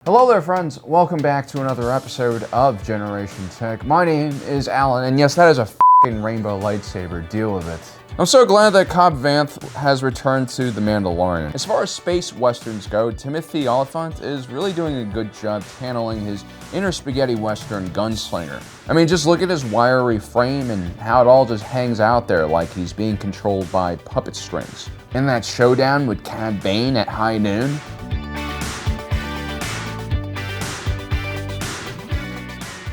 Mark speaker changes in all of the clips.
Speaker 1: Hello there friends, welcome back to another episode of Generation Tech. My name is Alan, and yes, that is a f***ing rainbow lightsaber, deal with it. I'm so glad that Cobb Vanth has returned to The Mandalorian. As far as space westerns go, Timothy Oliphant is really doing a good job channeling his inner spaghetti western gunslinger. I mean, just look at his wiry frame and how it all just hangs out there like he's being controlled by puppet strings. In that showdown with Cad Bane at high noon,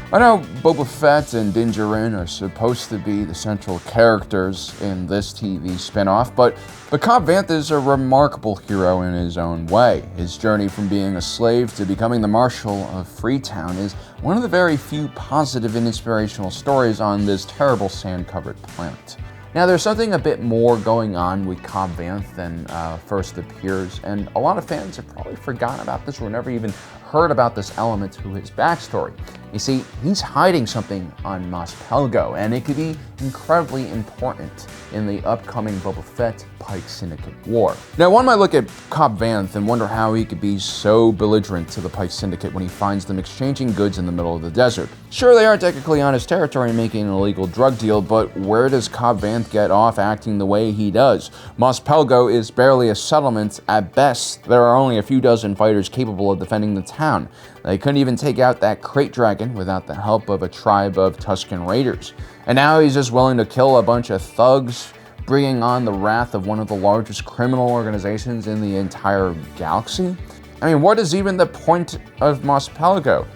Speaker 1: I know Boba Fett and Din Djarin are supposed to be the central characters in this TV spinoff, but Cobb Vanth is a remarkable hero in his own way. His journey from being a slave to becoming the Marshal of Freetown is one of the very few positive and inspirational stories on this terrible sand-covered planet. Now, there's something a bit more going on with Cobb Vanth than first appears, and a lot of fans have probably forgotten about this or never even heard about this element to his backstory. You see, he's hiding something on Mos Pelgo, and it could be incredibly important in the upcoming Boba Fett Pyke Syndicate war. Now, one might look at Cobb Vanth and wonder how he could be so belligerent to the Pyke Syndicate when he finds them exchanging goods in the middle of the desert. Sure, they are technically on his territory making an illegal drug deal, but where does Cobb Vanth get off acting the way he does? Mos Pelgo is barely a settlement at best. There are only a few dozen fighters capable of defending the town. They couldn't even take out that crate dragon without the help of a tribe of Tusken Raiders. And now he's just willing to kill a bunch of thugs, bringing on the wrath of one of the largest criminal organizations in the entire galaxy? I mean, what is even the point of Mos Pelgo?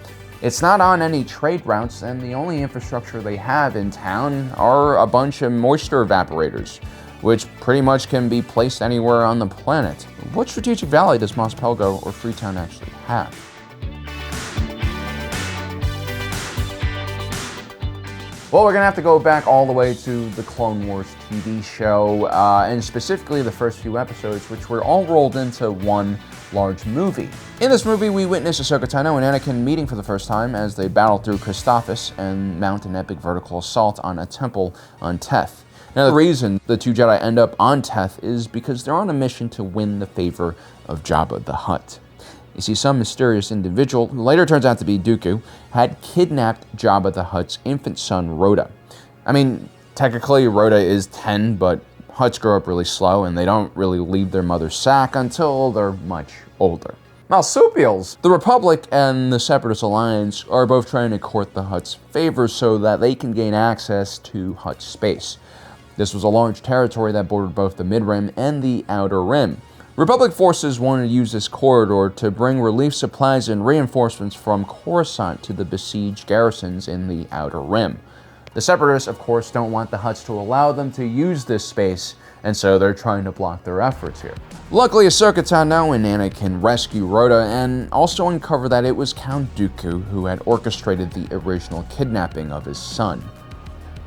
Speaker 1: It's not on any trade routes, and the only infrastructure they have in town are a bunch of moisture evaporators, which pretty much can be placed anywhere on the planet. What strategic value does Mos Pelgo or Freetown actually have? Well, we're going to have to go back all the way to the Clone Wars TV show, and specifically the first few episodes, which were all rolled into one large movie. In this movie, we witness Ahsoka Tano and Anakin meeting for the first time as they battle through Christophsis and mount an epic vertical assault on a temple on Teth. Now, the reason the two Jedi end up on Teth is because they're on a mission to win the favor of Jabba the Hutt. You see, some mysterious individual, who later turns out to be Dooku, had kidnapped Jabba the Hutt's infant son, Rhoda. I mean, technically Rhoda is 10, but Hutts grow up really slow and they don't really leave their mother's sack until they're much older. Marsupials! The Republic and the Separatist Alliance are both trying to court the Hutts' favor so that they can gain access to Hutt space. This was a large territory that bordered both the Mid-Rim and the Outer Rim. Republic forces wanted to use this corridor to bring relief supplies and reinforcements from Coruscant to the besieged garrisons in the Outer Rim. The Separatists, of course, don't want the Hutts to allow them to use this space, and so they're trying to block their efforts here. Luckily, Ahsoka Tano and Anakin rescue Rhoda and also uncover that it was Count Dooku who had orchestrated the original kidnapping of his son.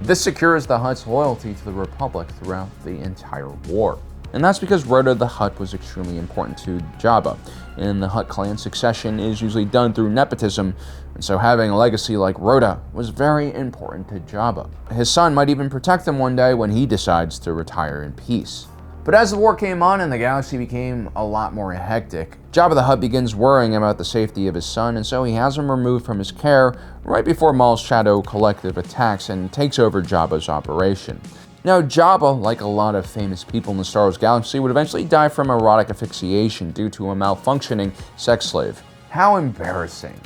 Speaker 1: This secures the Hutts' loyalty to the Republic throughout the entire war. And that's because Rhoda the Hutt was extremely important to Jabba. In the Hutt clan, succession is usually done through nepotism, and so having a legacy like Rhoda was very important to Jabba. His son might even protect him one day when he decides to retire in peace. But as the war came on and the galaxy became a lot more hectic, Jabba the Hutt begins worrying about the safety of his son, and so he has him removed from his care right before Maul's Shadow Collective attacks and takes over Jabba's operation. Now, Jabba, like a lot of famous people in the Star Wars galaxy, would eventually die from erotic asphyxiation due to a malfunctioning sex slave. How embarrassing.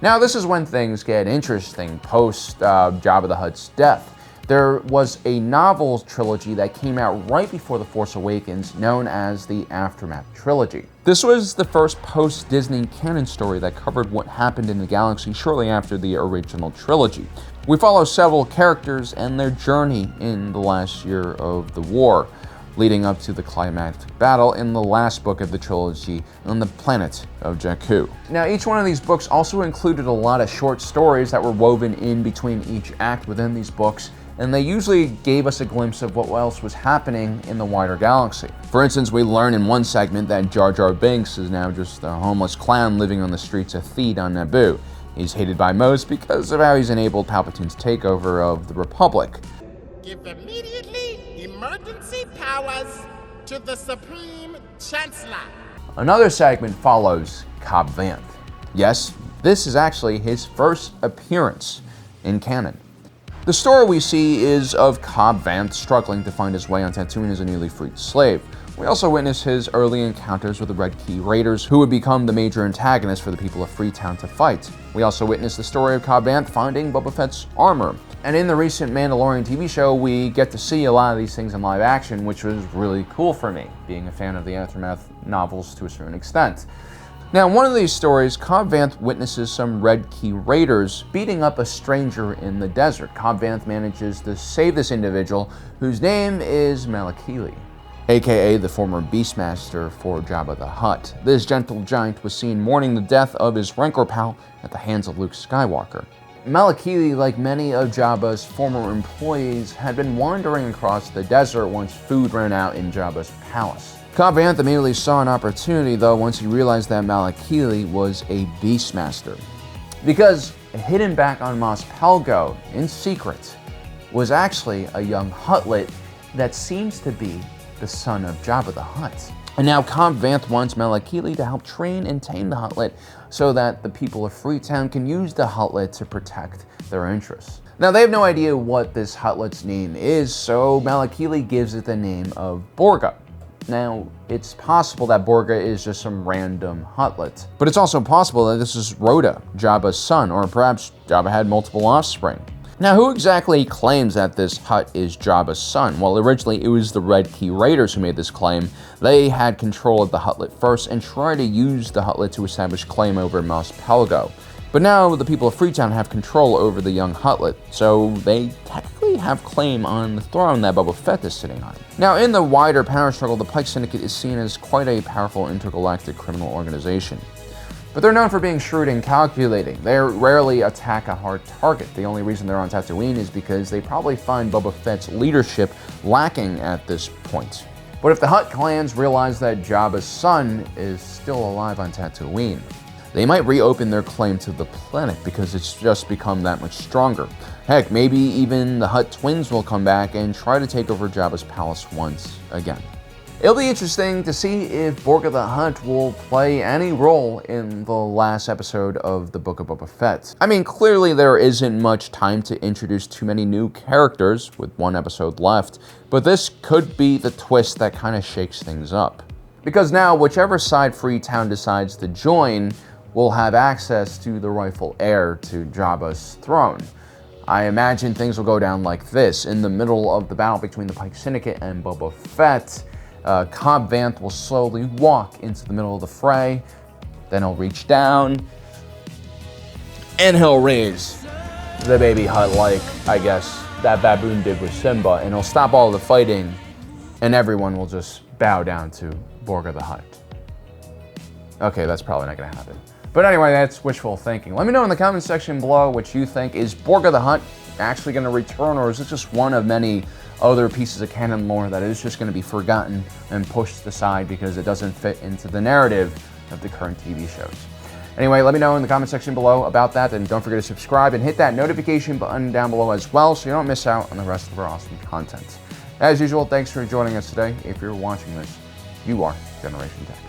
Speaker 1: Now, this is when things get interesting post Jabba the Hutt's death. There was a novel trilogy that came out right before The Force Awakens known as the Aftermath Trilogy. This was the first post-Disney canon story that covered what happened in the galaxy shortly after the original trilogy. We follow several characters and their journey in the last year of the war, leading up to the climactic battle in the last book of the trilogy on the planet of Jakku. Now, each one of these books also included a lot of short stories that were woven in between each act within these books, and they usually gave us a glimpse of what else was happening in the wider galaxy. For instance, we learn in one segment that Jar Jar Binks is now just a homeless clown living on the streets of Theed on Naboo. He's hated by most because of how he's enabled Palpatine's takeover of the Republic.
Speaker 2: Give immediately emergency powers. to the Supreme Chancellor.
Speaker 1: Another segment follows Cobb Vanth. Yes, this is actually his first appearance in canon. The story we see is of Cobb Vanth struggling to find his way on Tatooine as a newly freed slave. We also witness his early encounters with the Red Key Raiders, who would become the major antagonists for the people of Freetown to fight. We also witness the story of Cobb Vanth finding Boba Fett's armor. And in the recent Mandalorian TV show, we get to see a lot of these things in live action, which was really cool for me, being a fan of the Aftermath novels to a certain extent. Now, in one of these stories, Cobb Vanth witnesses some Red Key Raiders beating up a stranger in the desert. Cobb Vanth manages to save this individual, whose name is Malakili, aka the former Beastmaster for Jabba the Hutt. This gentle giant was seen mourning the death of his Rancor pal at the hands of Luke Skywalker. Malakili, like many of Jabba's former employees, had been wandering across the desert once food ran out in Jabba's palace. Cobb Vanth immediately saw an opportunity, though, once he realized that Malakili was a Beastmaster. Because hidden back on Mos Pelgo, in secret, was actually a young Huttlet that seems to be the son of Jabba the Hutt. And now Cobb Vanth wants Malakili to help train and tame the Huttlet so that the people of Freetown can use the Huttlet to protect their interests. Now, they have no idea what this Huttlet's name is, so Malakili gives it the name of Borga. Now, it's possible that Borga is just some random Huttlet, but it's also possible that this is Rhoda, Jabba's son, or perhaps Jabba had multiple offspring. Now, who exactly claims that this Hutt is Jabba's son? Well, originally it was the Red Key Raiders who made this claim. They had control of the Huttlet first and tried to use the Huttlet to establish claim over Mos Pelgo. But now the people of Freetown have control over the young Huttlet, so they technically have claim on the throne that Boba Fett is sitting on. Now, in the wider power struggle, the Pyke Syndicate is seen as quite a powerful intergalactic criminal organization. But they're known for being shrewd and calculating. They rarely attack a hard target. The only reason they're on Tatooine is because they probably find Boba Fett's leadership lacking at this point. But if the Hutt clans realize that Jabba's son is still alive on Tatooine, they might reopen their claim to the planet because it's just become that much stronger. Heck, maybe even the Hutt twins will come back and try to take over Jabba's palace once again. It'll be interesting to see if Borga the Hutt will play any role in the last episode of the Book of Boba Fett. I mean, clearly there isn't much time to introduce too many new characters with one episode left, but this could be the twist that kind of shakes things up. Because now, whichever side Freetown decides to join will have access to the rightful heir to Jabba's throne. I imagine things will go down like this. In the middle of the battle between the Pyke Syndicate and Boba Fett, Cobb Vanth will slowly walk into the middle of the fray, then he'll reach down, and he'll raise the baby Hutt like, I guess, that baboon did with Simba, and he'll stop all the fighting, and everyone will just bow down to Borga the Hutt. Okay, that's probably not gonna happen. But anyway, that's wishful thinking. Let me know in the comment section below what you think. Is Borga the Hutt actually gonna return, or is it just one of many other pieces of canon lore that is just going to be forgotten and pushed aside because it doesn't fit into the narrative of the current TV shows? Anyway, let me know in the comment section below about that, and don't forget to subscribe and hit that notification button down below as well so you don't miss out on the rest of our awesome content. As usual, thanks for joining us today. If you're watching this, you are Generation Tech.